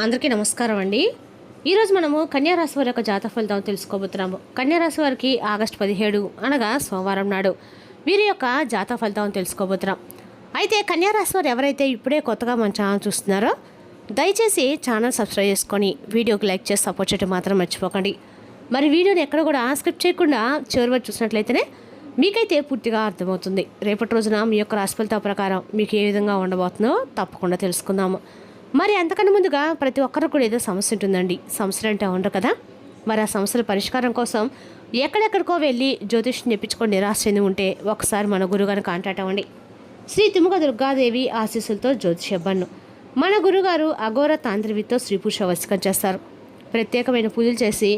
అందరికీ నమస్కారం అండి. ఈరోజు మనము కన్యారాశి వారి యొక్క జాతక ఫలితం తెలుసుకోబోతున్నాము. కన్యారాశి వారికి ఆగస్టు 17 అనగా సోమవారం నాడు వీరి యొక్క జాతక ఫలితం తెలుసుకోబోతున్నాం. అయితే కన్యారాశి వారు ఎవరైతే ఇప్పుడే కొత్తగా మన ఛానల్ చూస్తున్నారో దయచేసి ఛానల్ సబ్స్క్రైబ్ చేసుకొని వీడియోకి లైక్ చేసి సపోర్ట్ చేయడం మాత్రం మర్చిపోకండి. మరి వీడియోని ఎక్కడ కూడా స్కిప్ చేయకుండా చివరి వరకు చూసినట్లయితేనే మీకైతే పూర్తిగా అర్థమవుతుంది. రేపటి రోజున మీ యొక్క రాశి ఫలితాల ప్రకారం మీకు ఏ విధంగా ఉండబోతుందో తప్పకుండా తెలుసుకుందాము. మరి అంతకన్నా ముందుగా ప్రతి ఒక్కరికి కూడా ఏదో సమస్య ఉంటుందండి. సమస్యలు అంటే ఉండరు కదా. మరి ఆ సమస్యల పరిష్కారం కోసం ఎక్కడెక్కడికో వెళ్ళి జ్యోతిష్యం చెప్పించుకొని నిరాశ చెంది ఉంటే ఒకసారి మన గురుగారిని కాంటాక్ట్ అవ్వండి. శ్రీ తిముక దుర్గాదేవి ఆశీస్సులతో జ్యోతిషబ్బన్ను మన గురుగారు అఘోర తాంత్రివితో స్త్రీ పురుష వశీకరణ చేస్తారు. ప్రత్యేకమైన పూజలు చేసి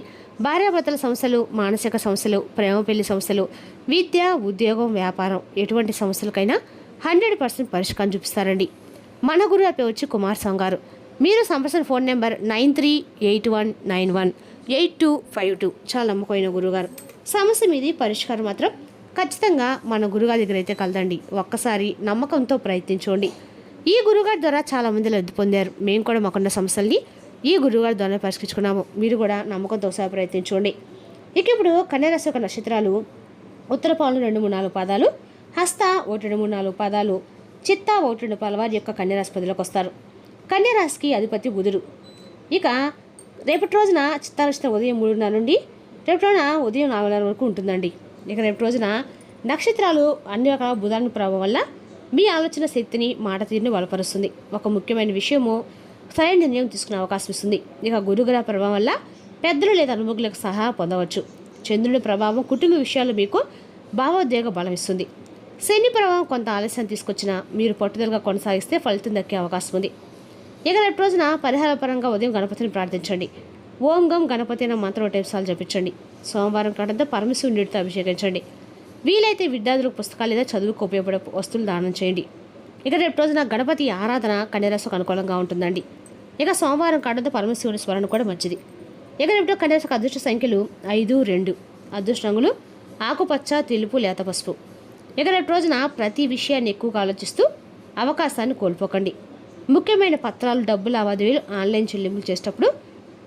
భార్యాభర్తల సమస్యలు, మానసిక సమస్యలు, ప్రేమ పెళ్లి సమస్యలు, విద్య, ఉద్యోగం, వ్యాపారం ఎటువంటి సమస్యలకైనా 100% పరిష్కారం చూపిస్తారండి. మన గురువు పేరు వచ్చి కుమార్ స్వామి గారు. మీరు సంప్రదించిన ఫోన్ నెంబర్ 9381918252. చాలా నమ్మకమైన గురుగారు. సమస్య మీది పరిష్కారం మాత్రం ఖచ్చితంగా మన గురుగారి దగ్గర అయితే కలదండి. ఒక్కసారి నమ్మకంతో ప్రయత్నించండి. ఈ గురుగారి ద్వారా చాలామంది లబ్ధి పొందారు. మేము కూడా మాకున్న సమస్యల్ని ఈ గురుగారి ద్వారా పరిష్కరించుకున్నాము. మీరు కూడా నమ్మకంతో ఒకసారి ప్రయత్నించండి. ఇక ఇప్పుడు కన్యారాశి యొక్క నక్షత్రాలు ఉత్తరపాలు 2, 3, 4 పాదాలు, హస్త 1, 2, 3, 4 పాదాలు, చిత్త 1, 2 పాదాల వారి యొక్క కన్యారాశి పదిలోకి వస్తారు. కన్యారాశికి అధిపతి బుధుడు. ఇక రేపటి రోజున చిత్త నక్షత్రం ఉదయం 3:30 నుండి రేపటి రోజున ఉదయం 4:30 వరకు ఉంటుందండి. ఇక రేపటి రోజున నక్షత్రాలు అన్ని రకాల బుధాన్ని ప్రభావం వల్ల మీ ఆలోచన శక్తిని, మాట తీరుని బలపరుస్తుంది. ఒక ముఖ్యమైన విషయము సరైన నిర్ణయం తీసుకునే అవకాశం ఇస్తుంది. ఇక గురుగ్రహ ప్రభావం వల్ల పెద్దలు లేదా అనుభవులకు సహా పొందవచ్చు. చంద్రుడి ప్రభావం కుటుంబ విషయాలు మీకు భావోద్వేగ బలం ఇస్తుంది. శని ప్రభావం కొంత ఆలస్యం తీసుకొచ్చినా మీరు పట్టుదలగా కొనసాగిస్తే ఫలితం దక్కే అవకాశం ఉంది. ఇక రేపు రోజున పరిహార పరంగా ఉదయం గణపతిని ప్రార్థించండి. ఓం గం గణపతి అనే మంత్రం 1 సార్లు జపించండి. సోమవారం కాడంతో పరమశివునితో అభిషేకించండి. వీలైతే విద్యార్థులకు పుస్తకాలు లేదా చదువుకు ఉపయోగపడే వస్తువులు దానం చేయండి. ఇక రేపు రోజున గణపతి ఆరాధన కన్యారాశికి అనుకూలంగా ఉంటుందండి. ఇక సోమవారం కాడంతో పరమశివుని స్మరణ కూడా మంచిది. ఇక రేపు కన్యారాశికి అదృష్ట సంఖ్యలు 5, 2. అదృష్ట రంగులు ఆకుపచ్చ, తెలుపు, లేత పసుపు. ఇక రేపు రోజున ప్రతి విషయాన్ని ఎక్కువగా ఆలోచిస్తూ అవకాశాన్ని కోల్పోకండి. ముఖ్యమైన పత్రాలు, డబ్బు లావాదేవీలు, ఆన్లైన్ చెల్లింపులు చేసేటప్పుడు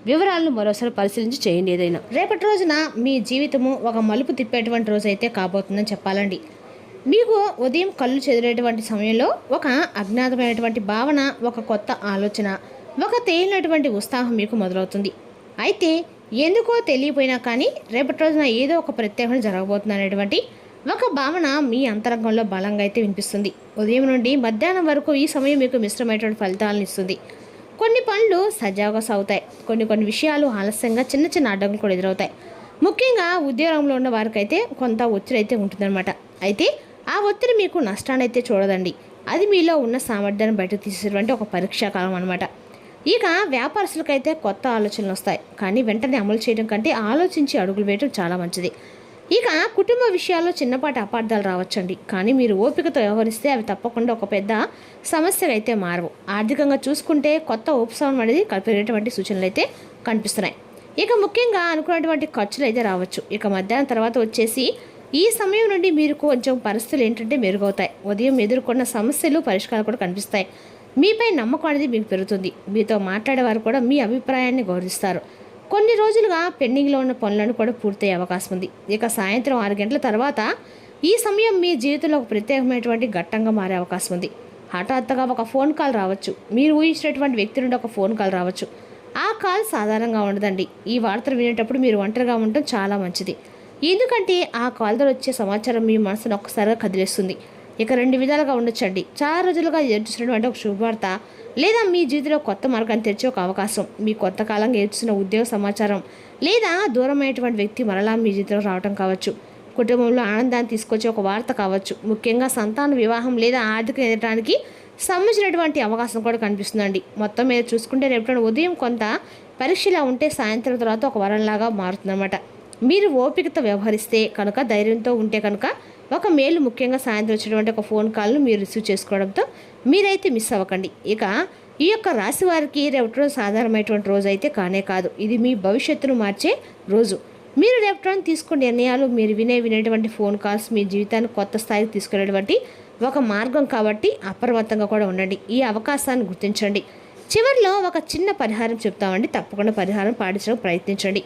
వివరాలను మరోసారి పరిశీలించి చేయండి. ఏదైనా రేపటి రోజున మీ జీవితము ఒక మలుపు తిప్పేటువంటి రోజు అయితే కాబోతుందని చెప్పాలండి. మీకు ఉదయం కళ్ళు చెదిరేటువంటి సమయంలో ఒక అజ్ఞాతమైనటువంటి భావన, ఒక కొత్త ఆలోచన, ఒక తేలినటువంటి ఉత్సాహం మీకు మొదలవుతుంది. అయితే ఎందుకో తెలియపోయినా కానీ రేపటి రోజున ఏదో ఒక ప్రత్యేకత జరగబోతుంది అనేటువంటి ఒక భావన మీ అంతరంగంలో బలంగా అయితే వినిపిస్తుంది. ఉదయం నుండి మధ్యాహ్నం వరకు ఈ సమయం మీకు మిశ్రమైనటువంటి ఫలితాలను ఇస్తుంది. కొన్ని పనులు సజావుగా సాగుతాయి. కొన్ని విషయాలు ఆలస్యంగా చిన్న చిన్న అడ్డంకులు కూడా ఎదురవుతాయి. ముఖ్యంగా ఉద్యోగంలో ఉన్న వారికైతే కొంత ఒత్తిడి అయితే ఉంటుందన్నమాట. అయితే ఆ ఒత్తిడి మీకు నష్టాన్ని అయితే చూడదండి. అది మీలో ఉన్న సామర్థ్యాన్ని బయటకు తీసేటువంటి ఒక పరీక్షాకాలం అనమాట. ఇక వ్యాపారస్తులకైతే కొత్త ఆలోచనలు వస్తాయి. కానీ వెంటనే అమలు చేయడం కంటే ఆలోచించి అడుగులు వేయడం చాలా మంచిది. ఇక కుటుంబ విషయాల్లో చిన్నపాటి అపార్థాలు రావచ్చండి. కానీ మీరు ఓపికతో వ్యవహరిస్తే అవి తప్పకుండా ఒక పెద్ద సమస్యగా అయితే మారవు. ఆర్థికంగా చూసుకుంటే కొత్త ఉపశమనం అనేది పెరిగేటువంటి సూచనలు అయితే కనిపిస్తున్నాయి. ఇక ముఖ్యంగా అనుకున్నటువంటి ఖర్చులు అయితే రావచ్చు. ఇక మధ్యాహ్నం తర్వాత వచ్చేసి ఈ సమయం నుండి మీరు కొంచెం పరిస్థితులు ఏంటంటే మెరుగవుతాయి. ఉదయం ఎదుర్కొన్న సమస్యలు, పరిష్కారాలు కూడా కనిపిస్తాయి. మీపై నమ్మకం అనేది మీకు పెరుగుతుంది. మీతో మాట్లాడేవారు కూడా మీ అభిప్రాయాన్ని గౌరవిస్తారు. కొన్ని రోజులుగా పెండింగ్లో ఉన్న పనులను కూడా పూర్తయ్యే అవకాశం ఉంది. ఇక సాయంత్రం 6 గంటల తర్వాత ఈ సమయం మీ జీవితంలో ఒక ప్రత్యేకమైనటువంటి ఘట్టంగా మారే అవకాశం ఉంది. హఠాత్తుగా ఒక ఫోన్ కాల్ రావచ్చు. మీరు ఊహించినటువంటి వ్యక్తి నుండి ఒక ఫోన్ కాల్ రావచ్చు. ఆ కాల్ సాధారణంగా ఉండదండి. ఈ వార్తలు వినేటప్పుడు మీరు ఒంటరిగా ఉండటం చాలా మంచిది. ఎందుకంటే ఆ కాల్ ద్వారా వచ్చే సమాచారం మీ మనసును ఒక్కసారిగా కదిలేస్తుంది. ఇక 2 విధాలుగా ఉండొచ్చండి. చాలా రోజులుగా ఎదుర్చున్నటువంటి ఒక శుభవార్త, లేదా మీ జీవితంలో కొత్త మార్గాన్ని తెరిచే ఒక అవకాశం, మీ కొత్త కాలంగా ఎదుర్చున్న ఉద్యోగ సమాచారం, లేదా దూరమైనటువంటి వ్యక్తి మరలా మీ జీవితంలో రావడం కావచ్చు. కుటుంబంలో ఆనందాన్ని తీసుకొచ్చే ఒక వార్త కావచ్చు. ముఖ్యంగా సంతాన వివాహం లేదా ఆర్థిక ఎదగడానికి సంబంధించినటువంటి అవకాశం కూడా కనిపిస్తుందండి. మొత్తం మీద చూసుకుంటే రేపు ఉదయం కొంత పరీక్షలా ఉంటే సాయంత్రం తర్వాత ఒక వరంలాగా మారుతుందన్నమాట. మీరు ఓపికతో వ్యవహరిస్తే కనుక, ధైర్యంతో ఉంటే కనుక ఒక మేలు, ముఖ్యంగా సాయంత్రం వచ్చేటువంటి ఒక ఫోన్ కాల్ను మీరు రిసీవ్ చేసుకోవడంతో మీరైతే మిస్ అవ్వకండి. ఇక ఈ యొక్క రాశి వారికి రేపటి రోజు సాధారణమైనటువంటి రోజు అయితే కానే కాదు. ఇది మీ భవిష్యత్తును మార్చే రోజు. మీరు రేపటి రోజు తీసుకునే నిర్ణయాలు, మీరు వినేటువంటి ఫోన్ కాల్స్ మీ జీవితాన్ని కొత్త స్థాయికి తీసుకెళ్ళేటువంటి ఒక మార్గం కాబట్టి అప్రమత్తంగా కూడా ఉండండి. ఈ అవకాశాన్ని గుర్తించండి. చివరిలో ఒక చిన్న పరిహారం చెప్తామండి, తప్పకుండా పరిహారం పాటించడానికి ప్రయత్నించండి.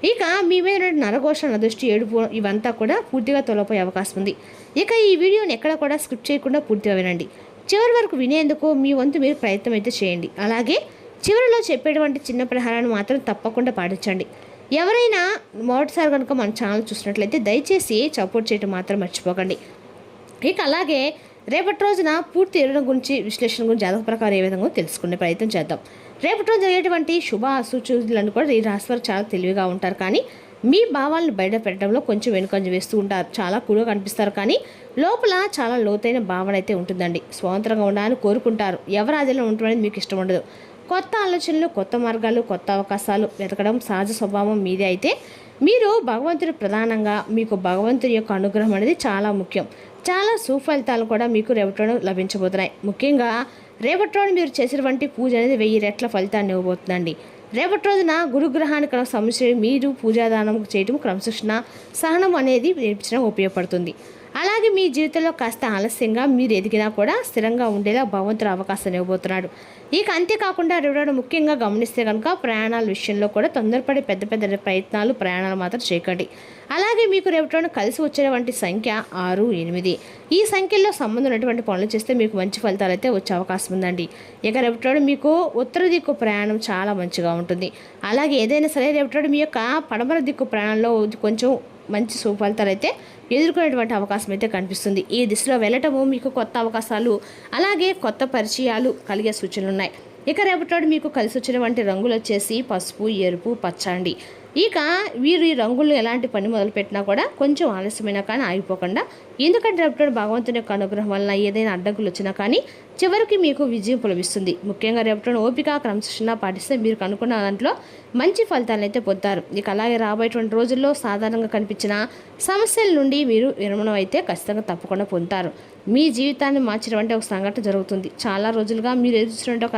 ఇక మీ మీద ఉన్న నరఘోష, నరదృష్టి, ఏడుపు ఇవంతా కూడా పూర్తిగా తొలగిపోయే అవకాశం ఉంది. ఇక ఈ వీడియోని ఎక్కడ కూడా స్కిప్ చేయకుండా పూర్తిగా వినండి. చివరి వరకు వినేందుకు మీ వంతు మీరు ప్రయత్నం అయితే చేయండి. అలాగే చివరిలో చెప్పేటువంటి చిన్న పరిహారాన్ని మాత్రం తప్పకుండా పాటించండి. ఎవరైనా మొదటిసారి కనుక మన ఛానల్ చూసినట్లయితే దయచేసి సపోర్ట్ చేయడం మాత్రం మర్చిపోకండి. ఇక అలాగే రేపటి రోజున పూర్తి ఎరుణ గురించి, విశ్లేషణ గురించి, జాతక ప్రకారం ఏ విధంగా తెలుసుకునే ప్రయత్నం చేద్దాం. రేపటి రోజు జరిగేటువంటి శుభ అసూచనలను కూడా ఈ రాశి వారు చాలా తెలివిగా ఉంటారు, కానీ మీ భావాలను బయట పెట్టడంలో కొంచెం వెనుకంజ వేస్తూ ఉంటారు. చాలా కూల్గా కనిపిస్తారు, కానీ లోపల చాలా లోతైన భావన అయితే ఉంటుందండి. స్వతంత్రంగా ఉండాలని కోరుకుంటారు. ఎవరి ఆధీనంలో ఉండడం మీకు ఇష్టం ఉండదు. కొత్త ఆలోచనలు, కొత్త మార్గాలు, కొత్త అవకాశాలు వెతకడం సహజ స్వభావం మీదే. అయితే మీరు భగవంతుడు ప్రధానంగా, మీకు భగవంతుడి యొక్క అనుగ్రహం అనేది చాలా ముఖ్యం. చాలా సుఫలితాలు కూడా మీకు రేపటి లభించబోతున్నాయి. ముఖ్యంగా రేపటి రోజు మీరు చేసినటువంటి పూజ అనేది 1000 రెట్ల ఫలితాన్ని ఇవ్వబోతుందండి. రేపటి రోజున గురుగ్రహానికి సంబంధించి మీరు పూజాదానం చేయడం, క్రమశిక్షణ, సహనం అనేది నేర్పించడం ఉపయోగపడుతుంది. అలాగే మీ జీవితంలో కాస్త ఆలస్యంగా మీరు ఎదిగినా కూడా స్థిరంగా ఉండేలా భగవంతుడు అవకాశాన్ని ఇవ్వబోతున్నాడు. ఇక అంతేకాకుండా రేపటి ముఖ్యంగా గమనిస్తే కనుక ప్రయాణాల విషయంలో కూడా తొందరపడి పెద్ద పెద్ద ప్రయాణాలు మాత్రం చేయకండి. అలాగే మీకు రేపటి కలిసి వచ్చేటువంటి సంఖ్య 6, 8. ఈ సంఖ్యల్లో సంబంధం ఉన్నటువంటి పనులు చేస్తే మీకు మంచి ఫలితాలు అయితే వచ్చే అవకాశం ఉందండి. ఇక రేపటి మీకు ఉత్తర దిక్కు ప్రయాణం చాలా మంచిగా ఉంటుంది. అలాగే ఏదైనా సరే రేపటి మీ యొక్క పడమర దిక్కు ప్రయాణంలో కొంచెం మంచి సుఫలితాలు అయితే ఎదుర్కొనేటువంటి అవకాశం అయితే కనిపిస్తుంది. ఈ దిశలో వెళ్ళటము మీకు కొత్త అవకాశాలు, అలాగే కొత్త పరిచయాలు కలిగే సూచనలు ఉన్నాయి. ఇక రేపటి మీకు కలిసి వచ్చినటువంటి రంగులు వచ్చేసి పసుపు, ఎరుపు, పచ్చ అండి. ఇక వీరు ఈ రంగులు ఎలాంటి పని మొదలుపెట్టినా కూడా కొంచెం ఆలస్యమైనా కానీ ఆగిపోకుండా, ఎందుకంటే రేపటి భగవంతుని యొక్క అనుగ్రహం వలన ఏదైనా అడ్డంకులు వచ్చినా కానీ చివరికి మీకు విజయం లభిస్తుంది. ముఖ్యంగా రేపటి ఓపిక, క్రమశిక్షణ పాటిస్తే మీరు అనుకున్న దాంట్లో మంచి ఫలితాలను అయితే పొందుతారు. ఇక అలాగే రాబోయేటువంటి రోజుల్లో సాధారణంగా కనిపించిన సమస్యల నుండి మీరు విరమణం అయితే ఖచ్చితంగా తప్పకుండా పొందుతారు. మీ జీవితాన్ని మార్చినటువంటి ఒక సంఘటన జరుగుతుంది. చాలా రోజులుగా మీరు ఎదుర్కొన్న ఒక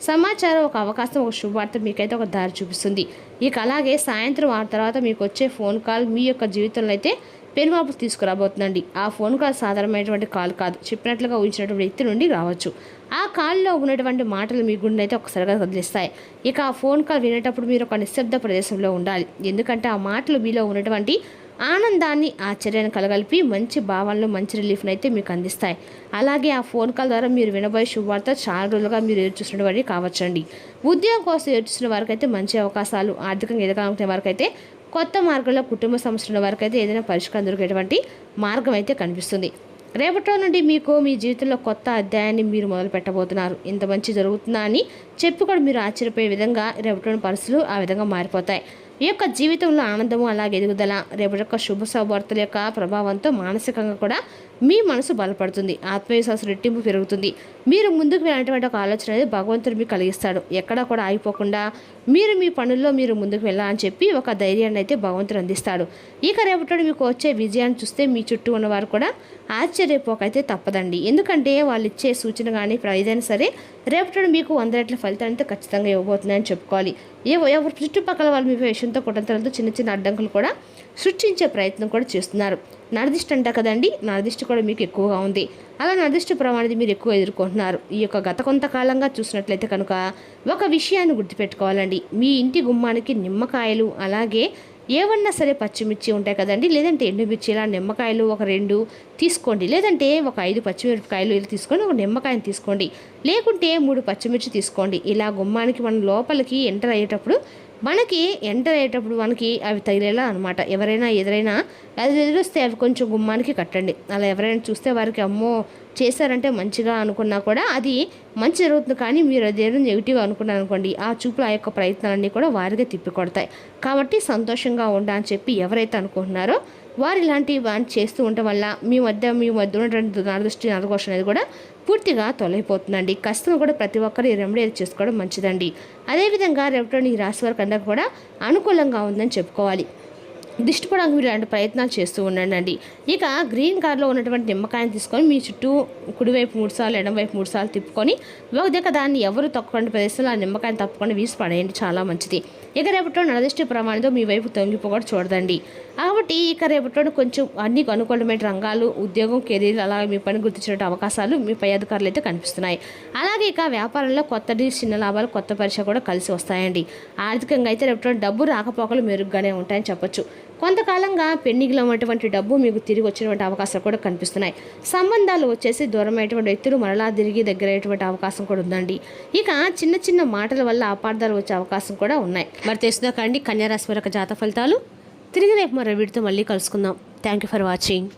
సమాచారం, ఒక అవకాశం, ఒక శుభవార్త మీకైతే ఒక దారి చూపిస్తుంది. ఇక అలాగే సాయంత్రం ఆ తర్వాత మీకు వచ్చే ఫోన్ కాల్ మీ యొక్క జీవితంలో అయితే పెనుమార్పు తీసుకురాబోతుందండి. ఆ ఫోన్ కాల్ సాధారణమైనటువంటి కాల్ కాదు, చెప్పినట్లుగా ఊహించినటువంటి వ్యక్తి నుండి రావచ్చు. ఆ కాల్లో ఉన్నటువంటి మాటలు మీ గుండె అయితే ఒకసారిగా కదిలిస్తాయి. ఇక ఆ ఫోన్ కాల్ వినేటప్పుడు మీరు ఒక నిశ్శబ్ద ప్రదేశంలో ఉండాలి, ఎందుకంటే ఆ మాటలు మీలో ఉన్నటువంటి ఆనందాన్ని, ఆశ్చర్యాన్ని కలగలిపి మంచి భావాలను, మంచి రిలీఫ్ని అయితే మీకు అందిస్తాయి. అలాగే ఆ ఫోన్ కాల్ ద్వారా మీరు వినబోయే శుభవార్త చాలా రోజులుగా మీరు ఎదురుచూసిన వారికి కావచ్చండి. ఉద్యోగం కోసం ఎదురుచూసిన వారికైతే మంచి అవకాశాలు, ఆర్థికంగా ఎదగాలనుకునే వారికైతే కొత్త మార్గంలో, కుటుంబ సమస్యల వారికైతే ఏదైనా పరిష్కారం దొరికేటువంటి మార్గం అయితే కనిపిస్తుంది. రేపటి నుండి మీకు మీ జీవితంలో కొత్త అధ్యాయాన్ని మీరు మొదలు పెట్టబోతున్నారు. ఇంత మంచి జరుగుతుందా అని చెప్పి కూడా మీరు ఆశ్చర్యపోయే విధంగా రేపటి పరిస్థితులు ఆ విధంగా మారిపోతాయి. ఈ యొక్క జీవితంలో ఆనందము, అలాగే ఎదుగుదల, రేపటి యొక్క శుభ శుభవార్తల యొక్క ప్రభావంతో మానసికంగా కూడా మీ మనసు బలపడుతుంది, ఆత్మవిశ్వాసం రెట్టింపు పెరుగుతుంది. మీరు ముందుకు వెళ్ళినటువంటి ఒక ఆలోచన అనేది భగవంతుడు మీకు కలిగిస్తాడు. ఎక్కడా కూడా ఆగిపోకుండా మీరు మీ పనుల్లో మీరు ముందుకు వెళ్ళాలని చెప్పి ఒక ధైర్యాన్ని అయితే భగవంతుడు అందిస్తాడు. ఇక రేపటి మీకు వచ్చే విజయాన్ని చూస్తే మీ చుట్టూ ఉన్నవారు కూడా ఆశ్చర్యపోకైతే తప్పదండి. ఎందుకంటే వాళ్ళు ఇచ్చే సూచన కానీ ఏదైనా సరే రేపటి మీకు 100 రెట్ల ఫలితాన్ని ఖచ్చితంగా ఇవ్వబోతుందని చెప్పుకోవాలి. ఎవరు చుట్టుపక్కల వాళ్ళు మీ విషయంతో కుటుంబాలతో చిన్న చిన్న అడ్డంకులు కూడా సృష్టించే ప్రయత్నం కూడా చేస్తున్నారు. నరదిష్టి అంట కదండి, నరదిష్టి కూడా మీకు ఎక్కువగా ఉంది. అలా నరదిష్టి ప్రమాణాన్ని మీరు ఎక్కువ ఎదుర్కొంటున్నారు. ఈ యొక్క గత కొంతకాలంగా చూసినట్లయితే కనుక ఒక విషయాన్ని గుర్తుపెట్టుకోవాలండి. మీ ఇంటి గుమ్మానికి నిమ్మకాయలు, అలాగే ఏమన్నా సరే పచ్చిమిర్చి ఉంటాయి కదండి, లేదంటే ఎండుమిర్చి, ఇలా నిమ్మకాయలు ఒక 2 తీసుకోండి, లేదంటే ఒక 5 పచ్చిమిరపకాయలు ఇలా తీసుకొని ఒక నిమ్మకాయని తీసుకోండి, లేకుంటే 3 పచ్చిమిర్చి తీసుకోండి. ఇలా గుమ్మానికి మనం లోపలికి ఎంటర్ అయ్యేటప్పుడు మనకి అవి తగిలేలా అనమాట. ఎవరైనా ఎదురైనా అది ఎదురొస్తే అవి కొంచెం గుమ్మానికి కట్టండి. అలా ఎవరైనా చూస్తే వారికి అమ్మో చేశారంటే మంచిగా అనుకున్నా కూడా అది మంచి జరుగుతుంది, కానీ మీరు అదేదో నెగిటివ్ అనుకున్నారు అనుకోండి, ఆ చూపులు, ఆ యొక్క ప్రయత్నాలన్నీ కూడా వారిగా తిప్పికొడతాయి. కాబట్టి సంతోషంగా ఉండా అని చెప్పి ఎవరైతే అనుకుంటున్నారో వారు ఇలాంటి చేస్తూ ఉండటం వల్ల మీ మధ్య ఉన్నటువంటి నరదృష్టి, నరఘోష అనేది కూడా పూర్తిగా తొలగిపోతుందండి. కష్టం కూడా ప్రతి ఒక్కరు ఈ రెమెడీ చేసుకోవడం మంచిదండి. అదేవిధంగా రేపటి ఈ రాశి వారికి అందరికీ కూడా అనుకూలంగా ఉందని చెప్పుకోవాలి. దిష్టి పడడానికి మీరు ఇలాంటి ప్రయత్నాలు చేస్తూ ఉండండి. ఇక గ్రీన్ కార్లో ఉన్నటువంటి నిమ్మకాయని తీసుకొని మీ చుట్టూ కుడివైపు 3 సార్లు ఎడమవైపు 3 సార్లు తిప్పుకొని ఒక దాన్ని ఎవరు తక్కువ ప్రదేశంలో ఆ నిమ్మకాయని తప్పకుండా వీసి పడేయండి, చాలా మంచిది. ఇక రేపట్లో నరదిష్టి ప్రమాణంతో మీ వైపు తొంగిపోకూడదు చూడదండి. కాబట్టి ఇక రేపట్లో కొంచెం అన్ని అనుకూలమైన రంగాలు, ఉద్యోగం, కెరీర్, అలాగే మీ పని గుర్తించిన అవకాశాలు మీ పై అధికారులు అయితే కనిపిస్తున్నాయి. అలాగే ఇక వ్యాపారంలో కొత్త డీల్స్, చిన్న లాభాలు, కొత్త పరీక్ష కూడా కలిసి వస్తాయండి. ఆర్థికంగా అయితే రేపట్లో డబ్బు రాకపోకలు మెరుగ్గానే ఉంటాయని చెప్పొచ్చు. కొంతకాలంగా పెండింగ్లో ఉన్నటువంటి డబ్బు మీకు తిరిగి వచ్చినటువంటి అవకాశాలు కూడా కనిపిస్తున్నాయి. సంబంధాలు వచ్చేసి దూరమైనటువంటి వ్యక్తులు మరలా తిరిగి దగ్గరయ్యేటువంటి అవకాశం కూడా ఉందండి. ఇక చిన్న చిన్న మాటల వల్ల అపార్థాలు వచ్చే అవకాశం కూడా ఉన్నాయి. మరి తెలుసుదాకండి కన్యా రాశి వారి జాతక ఫలితాలు. తిరిగి రేపు మరో వీడితో మళ్ళీ కలుసుకుందాం. Thank you for watching.